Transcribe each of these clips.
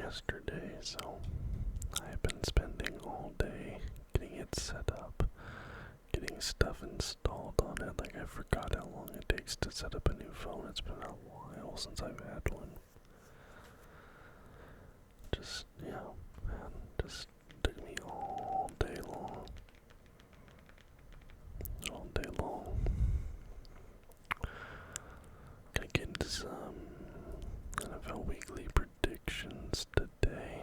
yesterday, so I've been spending all day getting it set up, getting stuff installed on it. Like, I forgot how long it takes to set up a new phone. It's been a while since I've had one. Just took me all day long. All day long. Gonna get into some NFL weekly predictions today.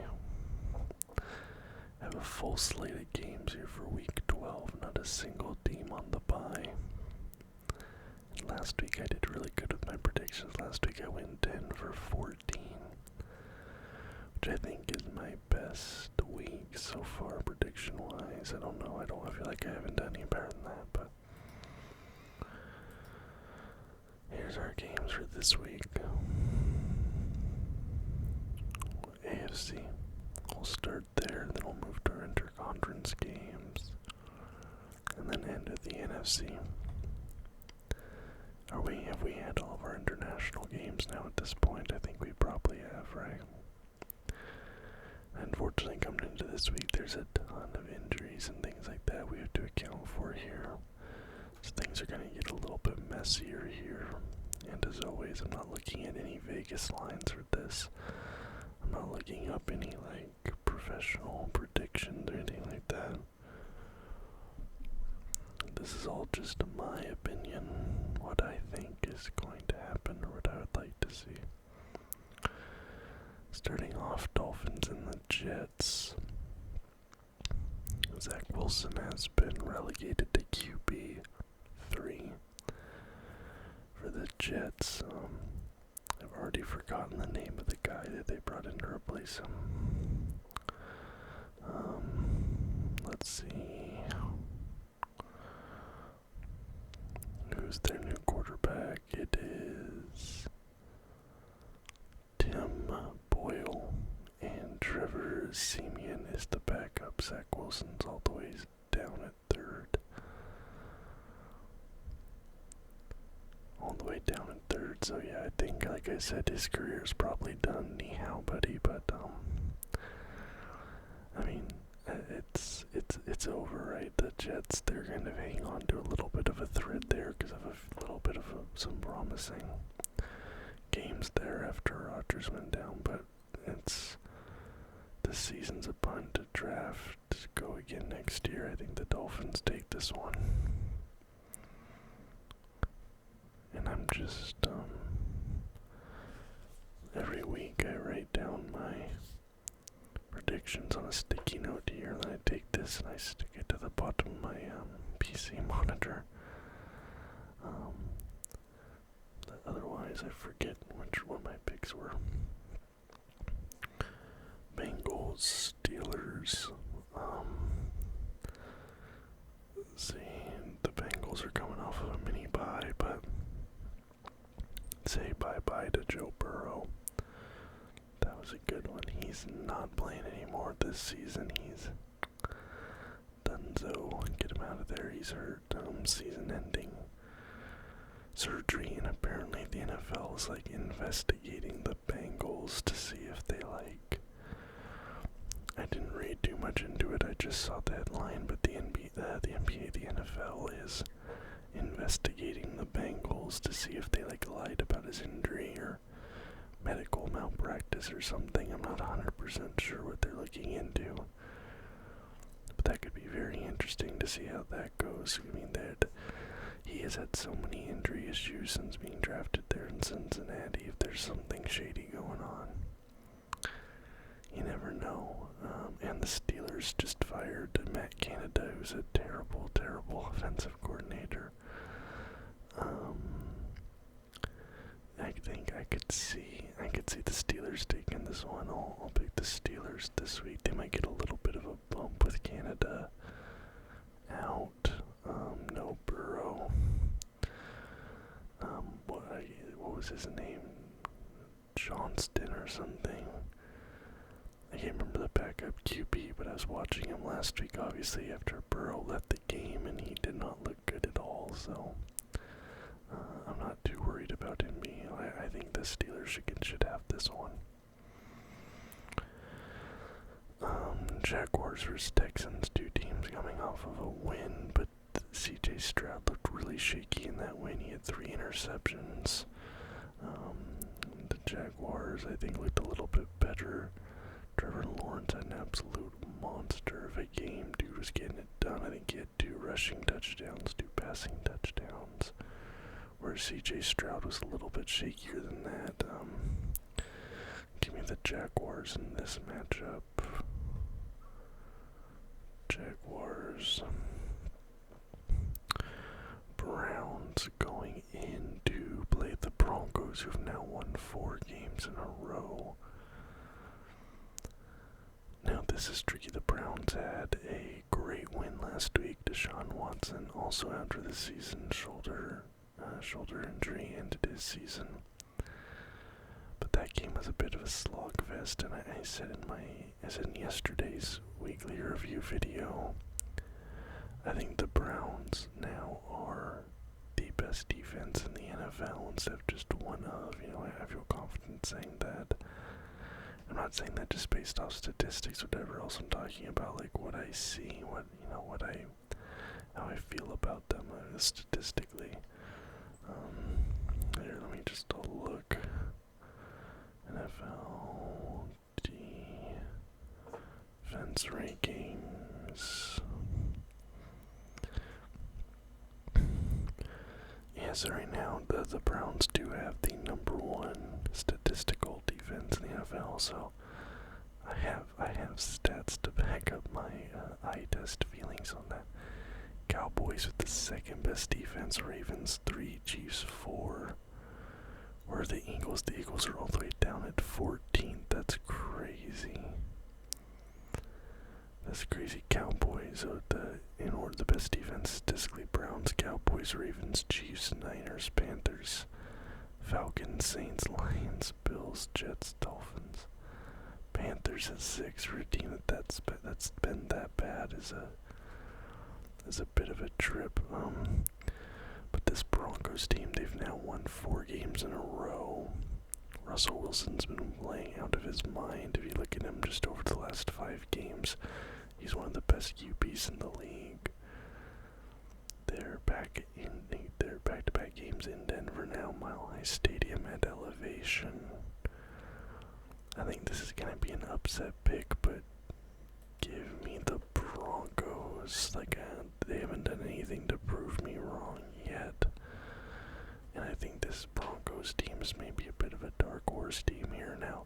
I have a full slate of games here for week 12, not a single team on the bye. And last week I did really good with my predictions. Last week I went 10 for 14, which I think is my best week so far prediction-wise. I don't know, I feel like I haven't done any better than that, but here's our games for this week. AFC. We'll start there, then we'll move to our interconference games, and then end with the NFC. Have we had all of our international games now at this point? I think we probably have, right? Unfortunately, coming into this week, there's a ton of injuries and things like that we have to account for here. So things are going to get a little bit messier here. And as always, I'm not looking at any Vegas lines for this. I'm not looking up any, professional predictions or anything like that. This is all just my opinion, what I think is going to happen or what I would like to see. Starting off, Dolphins and the Jets. Zach Wilson has been relegated to QB3 for the Jets. I've already forgotten the name of the guy that they brought in to replace him. Let's see. Who's their new quarterback? It is Tim Boyle, and Trevor Siemian is the backup. Zach Wilson's all the way down at third. All the way down at third, so yeah, I think, like I said, his career's probably done. Anyhow, buddy, but, I mean, it's over, right? The Jets, they're kind of hanging on to a little bit of a thread there because of a little bit of some promising games there after Rodgers went down, but this season's a punt to draft to go again next year. I think the Dolphins take this one. And I'm just, every week I write down my predictions on a sticky note here, and then I take this and I stick it to the bottom of my PC monitor. Otherwise, I forget what my picks were. Bengals, Steelers. See, the Bengals are coming off of a mini bye, but say bye-bye to Joe Burrow. That was a good one. He's not playing anymore this season. He's donezo. Get him out of there. He's hurt. Season-ending surgery, and apparently the NFL is investigating the Bengals to see if they I didn't read too much into it. I just saw the headline, but the NBA, the NFL is investigating the Bengals to see if they lied about his injury or medical malpractice or something. I'm not 100% sure what they're looking into, but that could be very interesting to see how that goes. I mean, he has had so many injury issues since being drafted there in Cincinnati. If there's something shady going on, you never know. And the Steelers just fired Matt Canada, who's a terrible, terrible offensive coordinator. I think I could see the Steelers taking this one. I'll pick the Steelers this week. They might get a little bit of a bump with Canada out. No Burrow. What was his name? Johnston or something. I can't remember the backup QB, but I was watching him last week, obviously, after Burrow left the game, and he did not look good at all, so I'm not too worried about him being. I think the Steelers should have this one. Jaguars versus Texans, two teams coming off of a win, but CJ Stroud looked really shaky in that win. He had 3 interceptions. The Jaguars, I think, looked a little bit better. Trevor Lawrence had an absolute monster of a game. Dude was getting it done. I think he had 2 rushing touchdowns, 2 passing touchdowns. Where CJ Stroud was a little bit shakier than that. Give me the Jaguars in this matchup. Jaguars. Browns going in to play the Broncos, who've now won 4 games in a row. Now this is tricky. The Browns had a great win last week. Deshaun Watson also out for the season, shoulder injury ended his season. But that game was a bit of a slogfest, and I said in yesterday's weekly review video, I think the Browns now are the best defense in the NFL instead of just one of. I feel confident saying that. I'm not saying that just based off statistics or whatever else. I'm talking about like what I see, how I feel about them statistically. Here, let me just look. NFL defense rankings. Yeah, so right now the Browns do have the number 1 statistical defense in the NFL. So I have stats to back up my eye test feelings on that. Cowboys with the 2nd best defense, Ravens 3, Chiefs 4. Where are the Eagles? The Eagles are all the way down at 14th. That's crazy. That's crazy. Cowboys are in order the best defense statistically: Browns, Cowboys, Ravens, Chiefs, Niners, Panthers, Falcons, Saints, Lions, Bills, Jets, Dolphins. Panthers at 6. For a team that's been that bad is a bit of a trip. But this Broncos team, they've now won 4 games in a row. Russell Wilson's been playing out of his mind. If you look at him just over the last 5 games, he's one of the best QBs in the league. They're back-to-back games in Denver now, Mile High Stadium at elevation. I think this is gonna be an upset pick, but give me the Broncos. They haven't done anything to prove me wrong yet. And I think this Broncos team is maybe a bit of a dark horse team here now.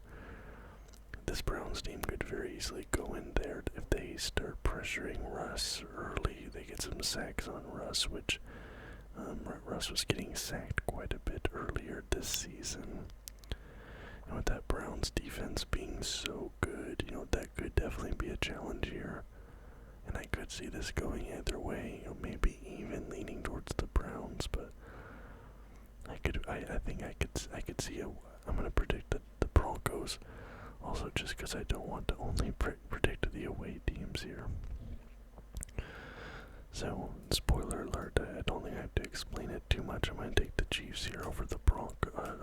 This Browns team could very easily go in there if they start pressuring Russ early. They get some sacks on Russ, which Russ was getting sacked quite a bit earlier this season. And with that Browns defense being so good, that could definitely be a challenge here. And I could see this going either way, maybe even leaning towards the Browns, but I think I could see I'm gonna predict the Broncos. Also, just because I don't want to only predict the away teams here. So, spoiler alert, I don't think I have to explain it too much. I'm gonna take the Chiefs here over the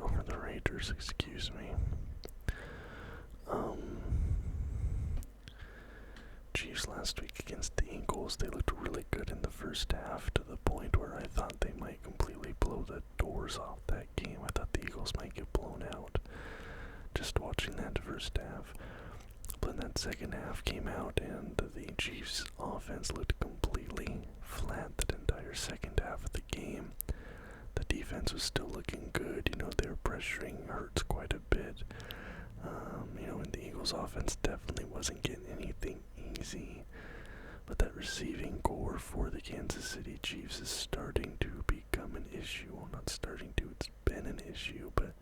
over the Raiders. Excuse me. Chiefs last week against the Eagles, they looked really good in the first half to the point where I thought they might completely blow the doors off that game. I thought the Eagles might get blown out just watching that first half. But that second half came out and the Chiefs offense looked completely flat that entire second half of the game. The defense was still looking good. They were pressuring Hurts quite a bit. And the Eagles offense definitely wasn't getting anything easy. But that receiving core for the Kansas City Chiefs is starting to become an issue. Well, not starting to, it's been an issue, but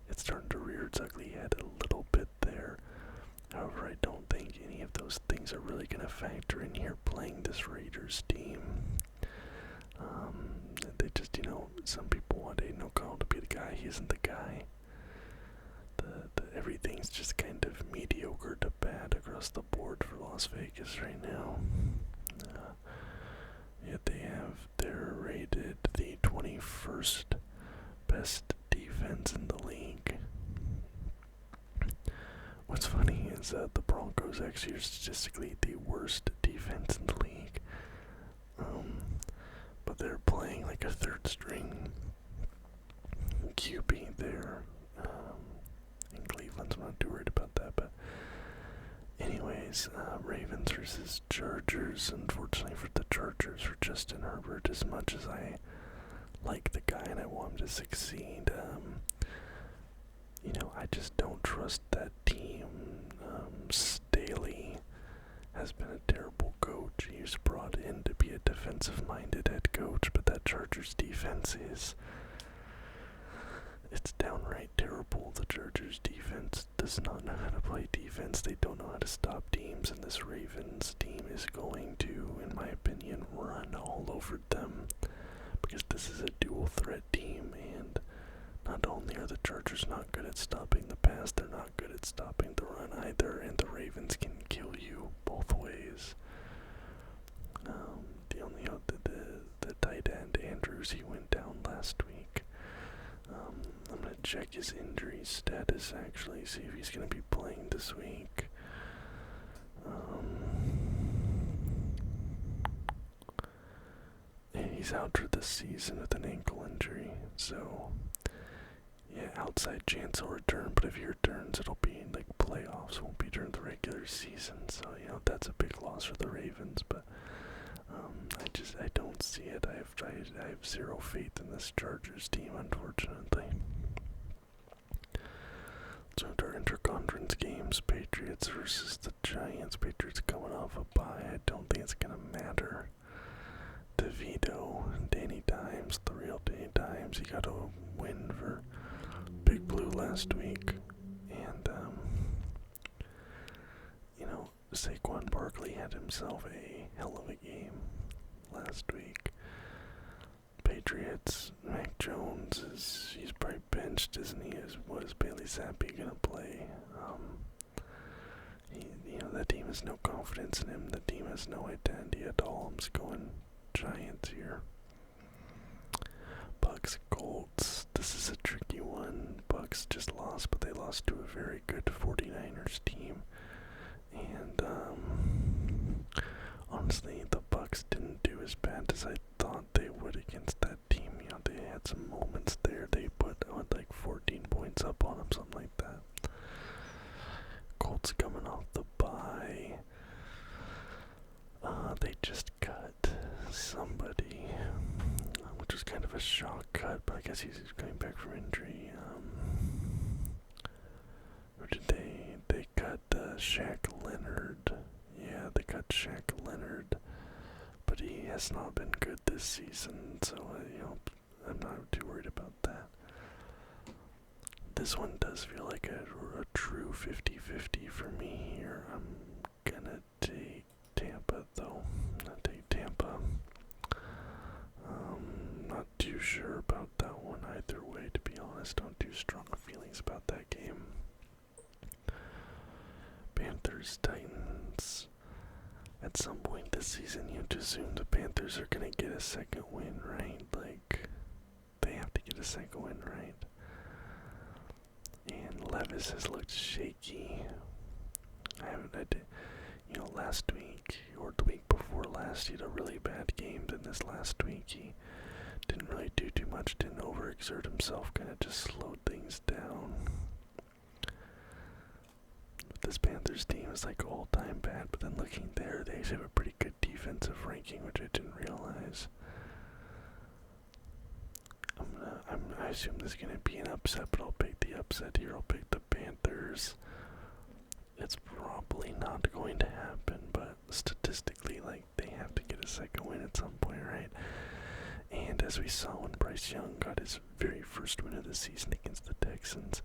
it's starting to rear its ugly head a little bit there. However, I don't think any of those things are really going to factor in here playing this Raiders team. They just, some people want Aiden O'Connell to be the guy. He isn't the guy. Everything's just kind of mediocre to bad across the board for Las Vegas right now. Yet they're rated the 21st best defense in the league. What's funny is that the Broncos Broncos actually are statistically the worst defense in the league. But they're playing like a third string QB there in Cleveland, so I'm not too worried about that. But anyways, Ravens versus Chargers. Unfortunately for the Chargers, for Justin Herbert, as much as I like the guy and I want him to succeed, I just don't trust that team. Staley has been a terrible coach. He was brought in to be a defensive-minded head coach, but that Chargers defense it's downright terrible. The Chargers defense does not know how to play defense. They don't know how to stop teams, and this Ravens team is going to, in my opinion, run all over them, because this is a dual threat team, and not only are the Chargers not good at stopping the pass, they're not good at stopping the run either, and the Ravens can kill you both ways. The tight end, Andrews, he went down last week. I'm going to check his injury status, actually, see if he's going to be playing this week. And he's out for the season with an ankle injury, so yeah, outside chance he'll return, but if he returns, it'll be in like playoffs, won't be during the regular season, so that's a big loss for the Ravens, but I don't see it. I have zero faith in this Chargers team, unfortunately. So to our interconference games, Patriots versus the Giants. Patriots coming off a bye. I don't think it's gonna matter. DeVito, Danny Dimes, the real Danny Dimes, he got a win for Big Blue last week, and Saquon Barkley had himself a hell of a game last week. Patriots, Mac Jones he's probably benched, isn't he? What is Bailey Zappi gonna play? That team has no confidence in him. The team has no identity at all. I'm just going Giants here. Bucs, Colts. This is a tricky one. Bucs just lost, but they lost to a very good 49ers team. And honestly, the Bucs didn't do as bad as I thought they would against that team. They had some moments there. They put like 14 points up on them, something like that. Colts coming off the bye. They just cut somebody, which was kind of a shock cut, but I guess he's coming back from injury. Or did they cut Shaq Leonard? Yeah, they cut Shaq Leonard, but he has not been good this season, so I'm not too worried about that. This one does feel like a true 50-50 for me here. I'm gonna take Tampa, though. I'll take Tampa. Not too sure about that one either way, to be honest. Don't too strong feelings about that game. Panthers, Titans. At some point this season, you have to assume the Panthers are gonna get a second win, right? Like, they have to get a second win, right? And Levis has looked shaky. Last week, or the week before last, he had a really bad game. Then this last week, he didn't really do too much, didn't overexert himself, kind of just slowed things down. This Panthers team is like all-time bad, but then looking there, they have a pretty good defensive ranking, which I didn't realize. I assume there's gonna be an upset, but I'll pick the upset here. I'll pick the Panthers. It's probably not going to happen, but statistically, they have to get a second win at some point, right? And as we saw when Bryce Young got his very first win of the season against the Texans,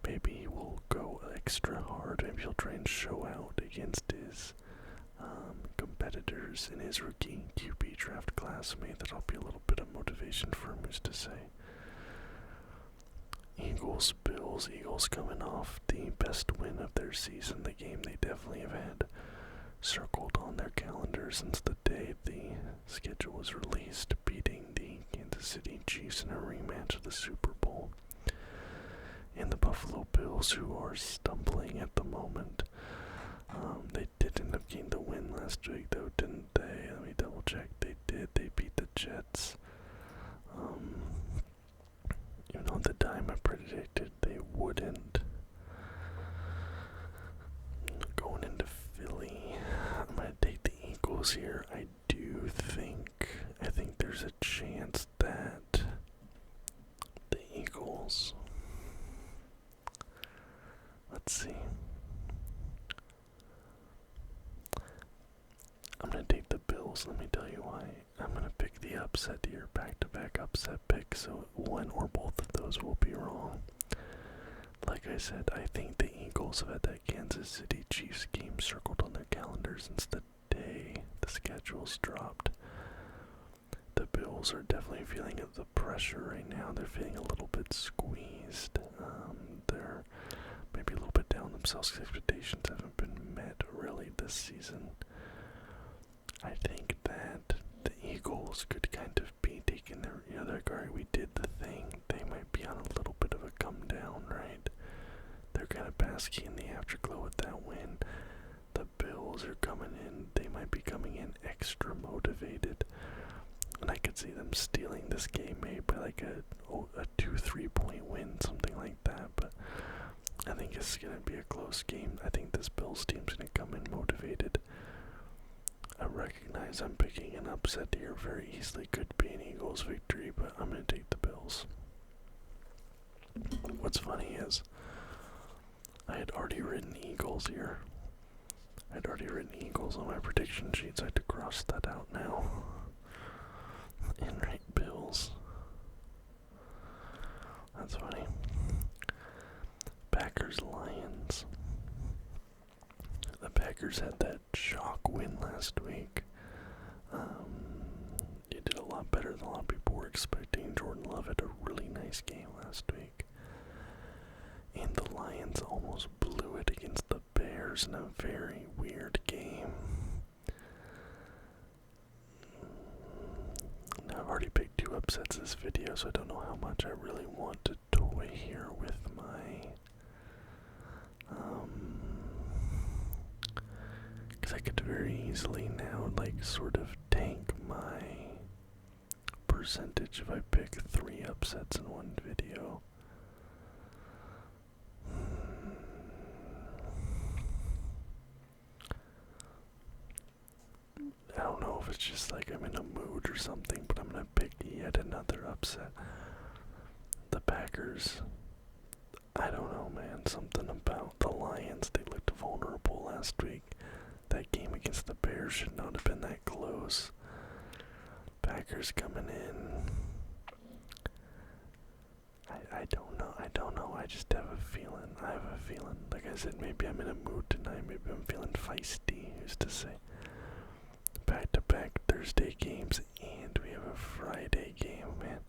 maybe he will go extra hard. Maybe he'll try and show out against his competitors in his rookie QB draft class. Maybe that'll be a little bit of motivation for him, who's to say. Eagles, Bills. Eagles coming off the best win of their season, the game they definitely have had circled on their calendar since the day the schedule was released, beating the Kansas City Chiefs in a rematch of the Super Bowl. And the Buffalo Bills, who are stumbling at the moment. ended up getting the win last week, though, didn't they? Let me double check. They did. They beat the Jets. Even though at the time I predicted they wouldn't. Going into Philly, I'm going to take the Eagles here. I think there's a chance that the Eagles, let's see. I'm going to take the Bills. Let me tell you why. I'm going to pick the upset here, back-to-back upset pick, so one or both of those will be wrong. Like I said, I think the Eagles have had that Kansas City Chiefs game circled on their calendar since the day the schedule's dropped. The Bills are definitely feeling the pressure right now. They're feeling a little bit squeezed. They're maybe a little bit down themselves. Expectations haven't been met really this season. I think that the Eagles could kind of be taking their, they're like, alright, we did the thing. They might be on a little bit of a come down, right? They're kind of basking in the afterglow with that win. The Bills are coming in. They might be coming in extra motivated. And I could see them stealing this game maybe by like a 2-3 point win, something like that. But I think it's going to be a close game. I think this Bills team's going to come in motivated. I recognize I'm picking an upset here. Very easily could be an Eagles victory, but I'm going to take the Bills. What's funny is I had already written Eagles here. I'd already written Eagles on my prediction sheets. I had to cross that out now. And write Bills. That's funny. Packers Lions. The Packers had that shock win last week. They did a lot better than a lot of people were expecting. Jordan Love had a really nice game last week. And the Lions almost blew it against the Bears in a very weird game. Now, I've already picked 2 upsets this video, so I don't know how much I really want to toy here with my because I could very easily now like sort of tank my percentage if I pick 3 upsets in one video. I don't know if it's just like I'm in a mood or something, but I'm gonna pick yet another upset. The Packers. I don't know, man. Something about the Lions. They looked vulnerable last week. That game against the Bears should not have been that close. Packers coming in. I don't know. I just have a feeling. Like I said, maybe I'm in a mood tonight. Maybe I'm feeling feisty, who's to say. Back-to-back Thursday games, and we have a Friday game, man.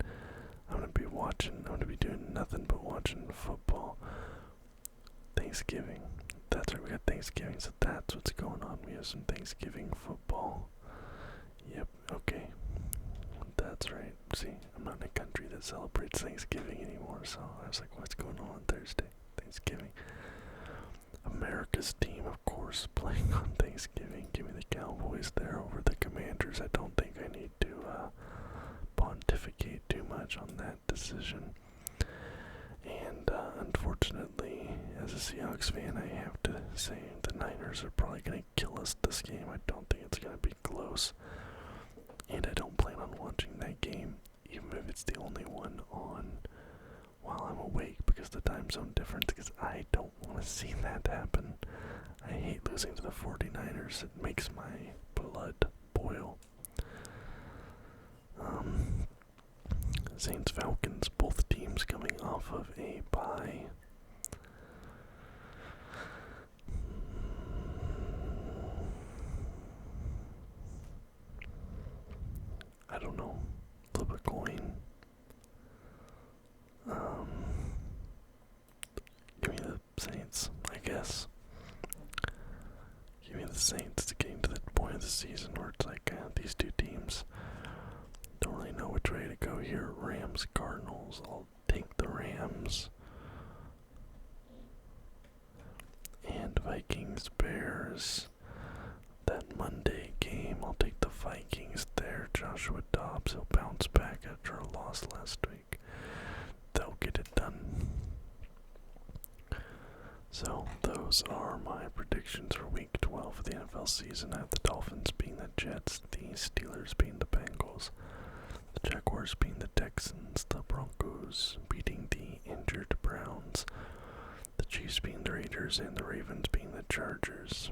I'm gonna be doing nothing but watching football. Thanksgiving. That's right, we got Thanksgiving, so that's what's going on. We have some Thanksgiving football. Yep, okay. That's right. See, I'm not in a country that celebrates Thanksgiving anymore, so I was like, what's going on Thursday? Thanksgiving. America's team, of course, playing on Thanksgiving. Give me the Cowboys there over the Commanders. I don't think I need to pontificate too much on that decision. And unfortunately, as a Seahawks fan, I have to say the Niners are probably going to kill us this game. I don't think it's going to be close. And I don't plan on watching that game, even if it's the only one on while I'm awake, because the time zone difference, because I don't want to see that happen. I hate losing to the 49ers. It makes my blood boil. Saints Falcons, both teams coming off of a bye. I don't know. Flip a coin. Give me the Saints, I guess. Give me the Saints. It's getting to the point of the season where it's like these two teams don't really know which way to go here. Rams, Cardinals. I'll take the Rams. And Vikings, Bears. Vikings there. Joshua Dobbs, he'll bounce back after a loss last week. They'll get it done. So, those are my predictions for Week 12 of the NFL season. I have the Dolphins beating the Jets, the Steelers beating the Bengals, the Jaguars beating the Texans, the Broncos beating the injured Browns, the Chiefs beating the Raiders, and the Ravens beating the Chargers.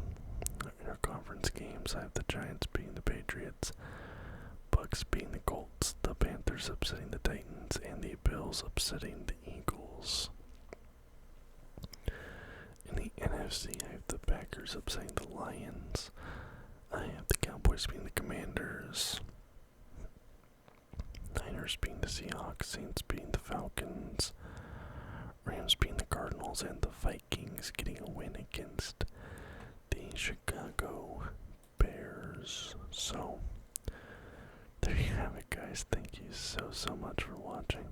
In our conference games, I have the Giants beating the Patriots, Bucs beating the Colts, the Panthers upsetting the Titans, and the Bills upsetting the Eagles. In the NFC, I have the Packers upsetting the Lions. I have the Cowboys beating the Commanders, Niners beating the Seahawks, Saints beating the Falcons, Rams beating the Cardinals, and the Vikings getting a win against the Chicago Bears. So, there you have it, guys. Thank you so much for watching.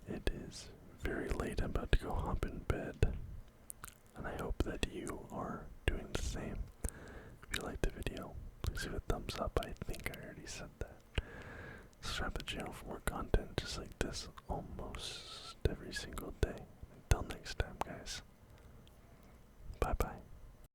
It is very late. I'm about to go hop in bed. And I hope that you are doing the same. If you liked the video, please give it a thumbs up. I think I already said that. Subscribe to the channel for more